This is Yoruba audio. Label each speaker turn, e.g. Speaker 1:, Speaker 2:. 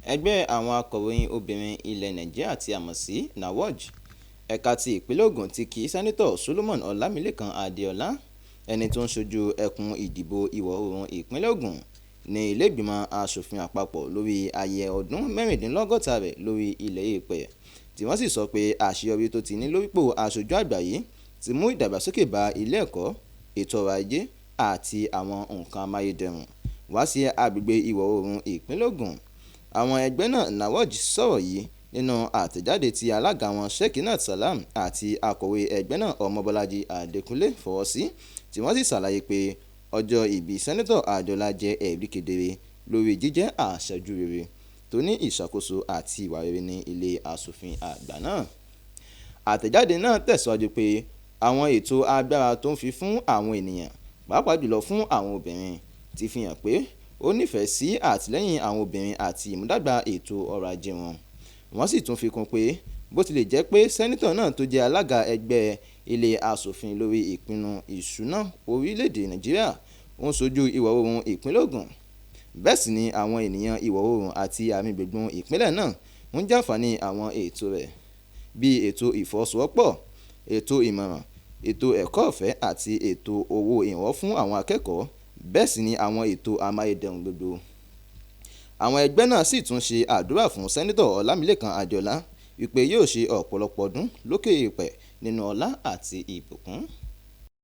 Speaker 1: Ẹgbẹ́ àwọn akọ̀ròyìn obìnrin ilẹ̀ Nàìjíríà tí a mọ̀ sí NAWOJ, ẹ̀ka ti ìpínlẹ̀ Ògùn ti kí Sẹ́nitọ̀ Solomon Ọlámilékan Adéọlá, ẹni tó ń ṣojú ẹkùn ìdìbò ìwọ̀ oòrùn ìpínlẹ̀ Ògùn ní ilé ìgbìmọ̀ aṣòfin àpapọ̀ lórí ayẹyẹ ọdún mẹ́rìndínlọ́gọ́ta rẹ̀ lórí ilẹ̀ èèpẹ̀, tí wọ́n sì sọ pé àṣeyọrí tó ti ní lórípò aṣojú àgbà yìí ti mú ìdàgbàsókè bá ilé ẹ̀kọ́, ètò ọrọ̀ ajé àti àwọn nǹkan amáyédẹrùn wá sí agbègbè ìwọ̀ oòrùn ìpínlẹ̀ Ògùn. Àwọn ẹgbẹ́ náà NAWOJ sọ̀rọ̀ yìí nínú àtẹ̀jáde tí alága wọn Shekinat Salam àti akọ̀wé ẹgbẹ́ náà Ọmọbọ́lájí Adékúnlé fọwọ́ sí, tí wọ́n sì ṣàlàyé pé ọjọ́ ìbí Sẹ́nitọ̀ Adéọlá jẹ́ ẹ̀rí kedere lórí jíjẹ́ aṣojú rere tó ní ìṣàkóso àti ìwà rere ní ilé aṣòfin àgbà náà. Àtẹ̀jáde náà tẹ̀síwájú pé àwọn ètò agbára tó ń fi fún àwọn ènìyàn, pàápàá jùlọ fún àwọn obìnrin, ti fi hàn pé ó nífẹ̀ẹ́ sí àtìlẹ́yìn àwọn obìnrin àti ìmúdàgbà ètò ọrọ̀ ajé wọn. Wọ́n sì tún fi kún pé bó tilẹ̀ jẹ́ pé sẹ́nitọ̀ náà tó jẹ́ alága ẹgbẹ́ ilé aṣòfin lórí ìpinnu ìṣúná orílẹ̀-èdè Nàìjíríà ń ṣojú ìwọ̀ oòrùn ìpínlẹ̀ Ògùn, bẹ́ẹ̀ sì ni àwọn ènìyàn ìwọ̀ oòrùn àti àárín gbùngbùn ìpínlẹ̀ náà ń jàǹfààní àwọn ètò rẹ̀, bíi ètò ìfọwọ́sowọ́pọ̀, ètò ìmọ̀ràn, ètò ẹ̀kọ́ ọ̀fẹ́ àti ètò owó ìrànwọ́ fún àwọn akẹ́kọ̀ọ́, bẹ́ẹ̀ sì ni àwọn ètò amáyédẹrùn gbogbo. Àwọn ẹgbẹ́ náà sì tún ṣe àdúrà fún Sẹ́nitọ̀ Ọlámilékan Adéọlá wípé yóò ṣe ọ̀pọ̀lọpọ̀ ọdún lókè èèpẹ̀ nínú ọlá àti ìbùkún.